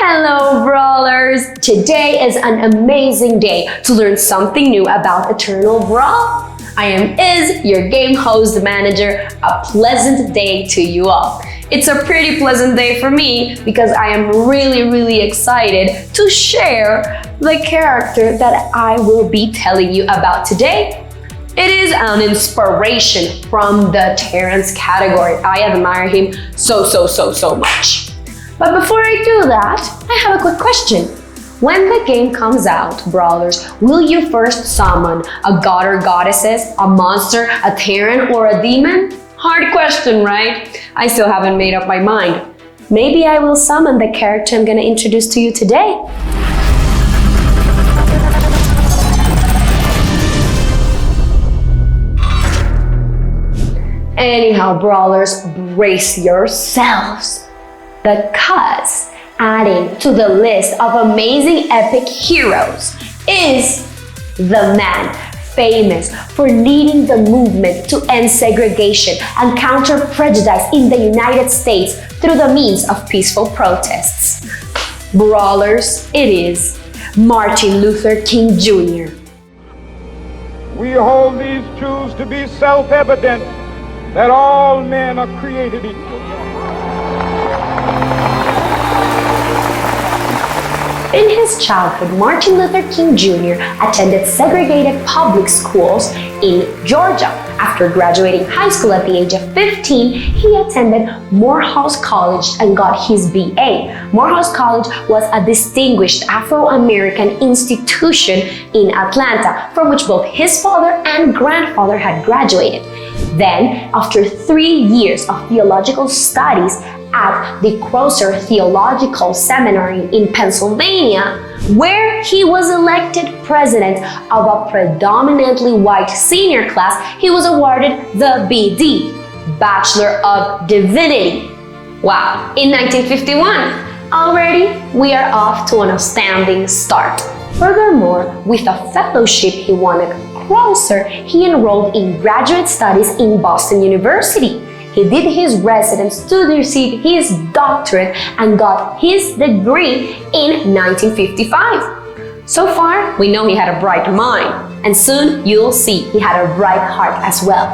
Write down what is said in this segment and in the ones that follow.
Hello, Brawlers! Today is an amazing day to learn something new about Eternal Brawl. I am Iz, your game host manager. A pleasant day to you all. It's a pretty pleasant day for me because I am really excited to share the character that I will be telling you about today. It is an inspiration from the Terrence category. I admire him so much. But before I do that, I have a quick question. When the game comes out, Brawlers, will you first summon a god or goddesses, a monster, a Terran, or a demon? Hard question, right? I still haven't made up my mind. Maybe I will summon the character I'm gonna introduce to you today. Anyhow, Brawlers, brace yourselves. Because adding to the list of amazing epic heroes is the man famous for leading the movement to end segregation and counter prejudice in the United States through the means of peaceful protests. Brawlers, it is Martin Luther King Jr. We hold these truths to be self-evident, that all men are created equal. In his childhood, Martin Luther King Jr. attended segregated public schools in Georgia. After graduating high school at the age of 15, he attended Morehouse College and got his BA. Morehouse College was a distinguished Afro-American institution in Atlanta, from which both his father and grandfather had graduated. Then, after 3 years of theological studies at the Crosser Theological Seminary in Pennsylvania, where he was elected president of a predominantly white senior class, he was awarded the BD, Bachelor of Divinity. Wow, in 1951. Already, we are off to an outstanding start. Furthermore, with a fellowship he won at Crosser, he enrolled in graduate studies in Boston University. He did his residence to receive his doctorate and got his degree in 1955. So far, we know he had a bright mind, and soon you'll see he had a bright heart as well.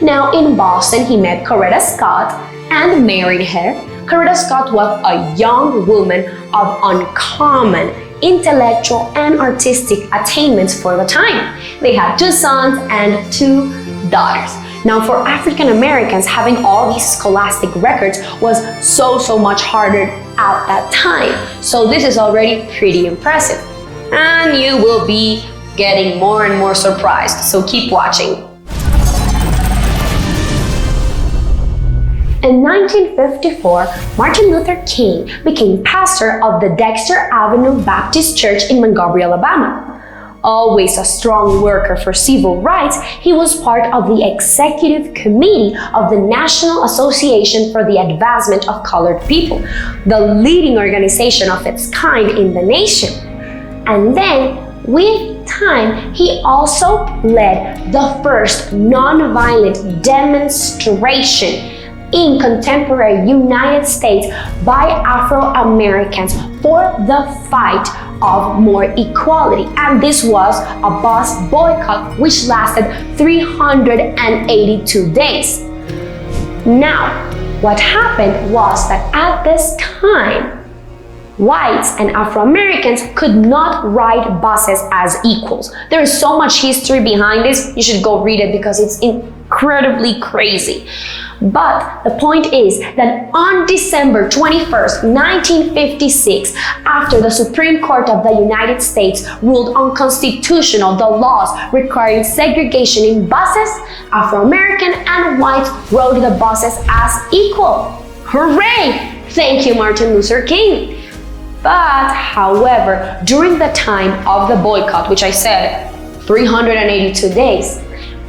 Now, in Boston, he met Coretta Scott and married her. Coretta Scott was a young woman of uncommon intellectual and artistic attainments for the time. They had 2 sons and 2 daughters. Now, for African Americans, having all these scholastic records was so much harder at that time. So this is already pretty impressive. And you will be getting more and more surprised, so keep watching. In 1954, Martin Luther King became pastor of the Dexter Avenue Baptist Church in Montgomery, Alabama. Always a strong worker for civil rights, he was part of the executive committee of the National Association for the Advancement of Colored People, the leading organization of its kind in the nation. And then, with time, he also led the first nonviolent demonstration in contemporary United States by Afro-Americans for the fight of more equality. And this was a bus boycott which lasted 382 days. Now, what happened was that at this time, whites and Afro-Americans could not ride buses as equals. There is so much history behind this. You should go read it because it's incredibly crazy. But the point is that on December 21st, 1956, after the Supreme Court of the United States ruled unconstitutional the laws requiring segregation in buses, Afro-American and whites rode the buses as equal. Hooray! Thank you, Martin Luther King. But, however, during the time of the boycott, which I said, 382 days,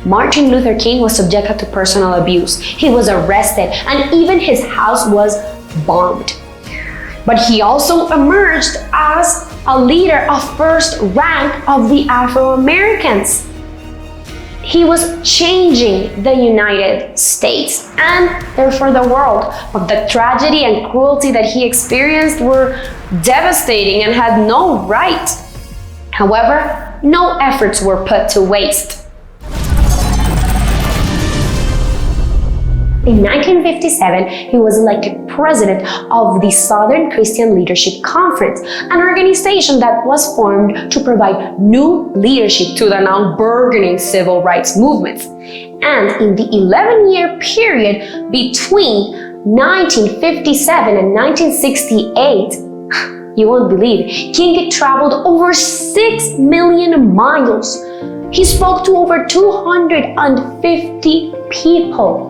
Martin Luther King was subjected to personal abuse. He was arrested and even his house was bombed. But he also emerged as a leader of first rank of the Afro-Americans. He was changing the United States and therefore the world. But the tragedy and cruelty that he experienced were devastating and had no right. However, no efforts were put to waste. In 1957, he was elected president of the Southern Christian Leadership Conference, an organization that was formed to provide new leadership to the now burgeoning civil rights movements. And in the 11-year period between 1957 and 1968, you won't believe, King traveled over 6 million miles. He spoke to over 250 people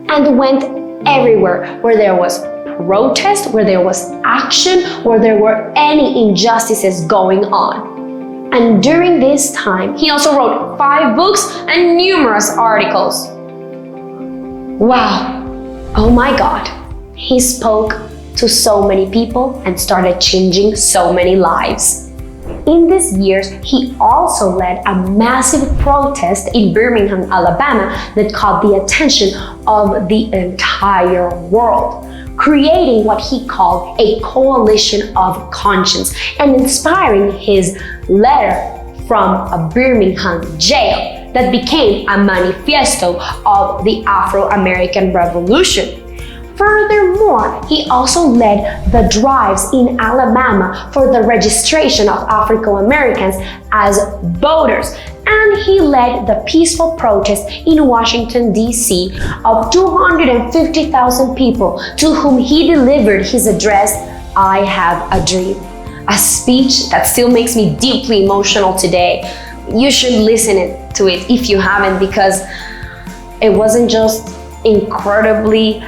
and went everywhere where there was protest, where there was action, where there were any injustices going on. And during this time, he also wrote 5 books and numerous articles. Wow, oh my God, he spoke to so many people and started changing so many lives. In these years, he also led a massive protest in Birmingham, Alabama that caught the attention of the entire world, creating what he called a coalition of conscience and inspiring his letter from a Birmingham jail that became a manifesto of the Afro-American Revolution. Furthermore, he also led the drives in Alabama for the registration of African Americans as voters, and he led the peaceful protest in Washington, D.C. of 250,000 people to whom he delivered his address, "I Have a Dream," a speech that still makes me deeply emotional today. You should listen to it if you haven't, because it wasn't just incredibly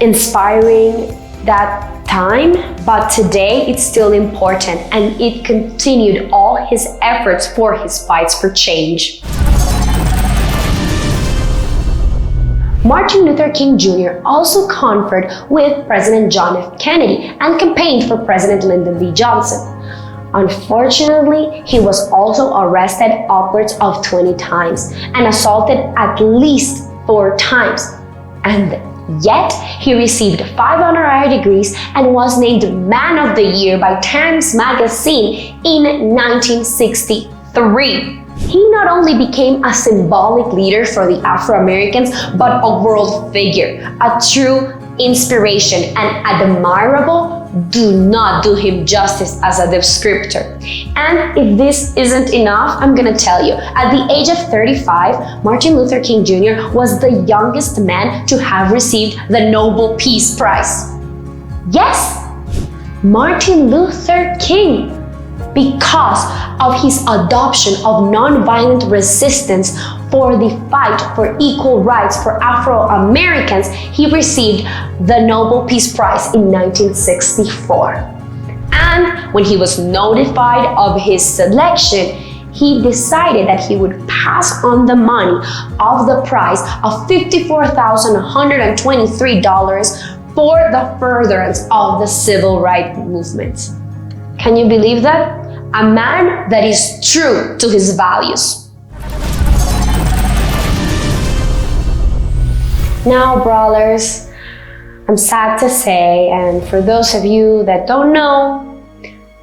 inspiring that time, but today it's still important, and it continued all his efforts for his fights for change. Martin Luther King Jr. also conferred with President John F. Kennedy and campaigned for President Lyndon B. Johnson. Unfortunately, he was also arrested upwards of 20 times and assaulted at least 4 times. And yet, he received 5 honorary degrees and was named Man of the Year by Times Magazine in 1963. He not only became a symbolic leader for the Afro-Americans, but a world figure, a true inspiration and admirable. Do not do him justice as a descriptor. And if this isn't enough, I'm gonna tell you. At the age of 35, Martin Luther King Jr. was the youngest man to have received the Nobel Peace Prize. Yes, Martin Luther King, because of his adoption of nonviolent resistance for the fight for equal rights for Afro-Americans, he received the Nobel Peace Prize in 1964. And when he was notified of his selection, he decided that he would pass on the money of the prize of $54,123 for the furtherance of the civil rights movement. Can you believe that? A man that is true to his values. Now, Brawlers, I'm sad to say, and for those of you that don't know,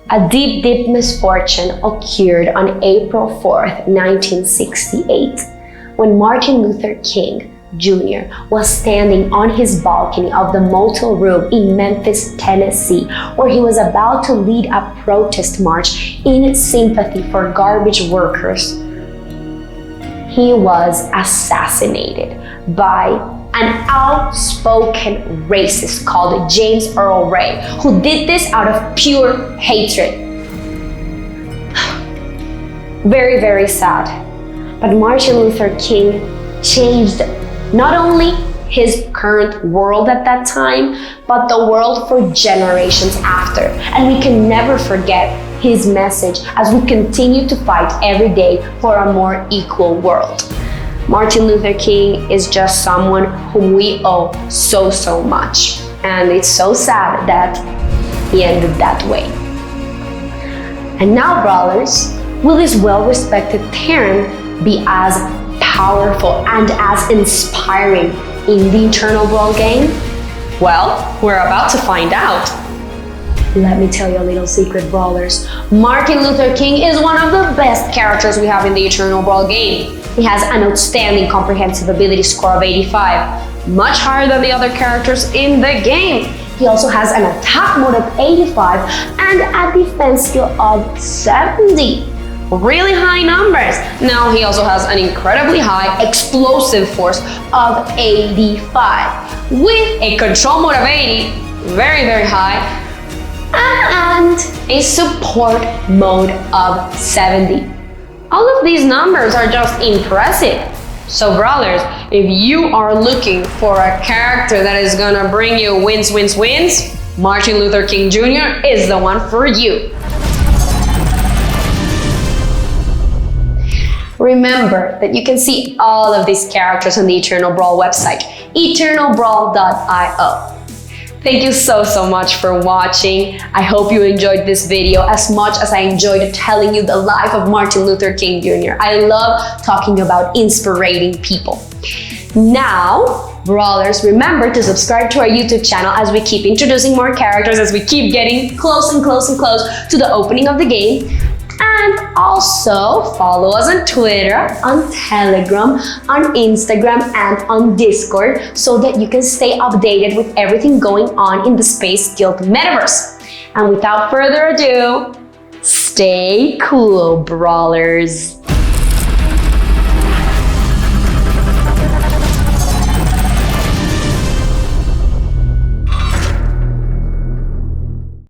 a deep, deep misfortune occurred on April 4th, 1968, when Martin Luther King Jr. was standing on his balcony of the motel room in Memphis, Tennessee, where he was about to lead a protest march in sympathy for garbage workers. He was assassinated by an outspoken racist called James Earl Ray, who did this out of pure hatred. Very, very sad. But Martin Luther King changed not only his current world at that time, but the world for generations after. And we can never forget his message as we continue to fight every day for a more equal world. Martin Luther King is just someone whom we owe so, so much. And it's so sad that he ended that way. And now, Brawlers, will this well-respected Terran be as powerful and as inspiring in the Eternal Brawl game? Well, we're about to find out. Let me tell you a little secret, Brawlers. Martin Luther King is one of the best characters we have in the Eternal Brawl game. He has an outstanding comprehensive ability score of 85, much higher than the other characters in the game. He also has an attack mode of 85 and a defense skill of 70. Really high numbers. Now he also has an incredibly high explosive force of 85 with a control mode of 80, very, very high, and a support mode of 70. All of these numbers are just impressive. So Brawlers, if you are looking for a character that is gonna bring you wins, Martin Luther King Jr. is the one for you. Remember that you can see all of these characters on the Eternal Brawl website, eternalbrawl.io. Thank you so much for watching. I hope you enjoyed this video as much as I enjoyed telling you the life of Martin Luther King Jr. I love talking about inspiring people. Now, Brawlers, remember to subscribe to our YouTube channel as we keep introducing more characters, as we keep getting close to the opening of the game. And also follow us on Twitter, on Telegram, on Instagram, and on Discord so that you can stay updated with everything going on in the Space Guild Metaverse. And without further ado, stay cool, Brawlers.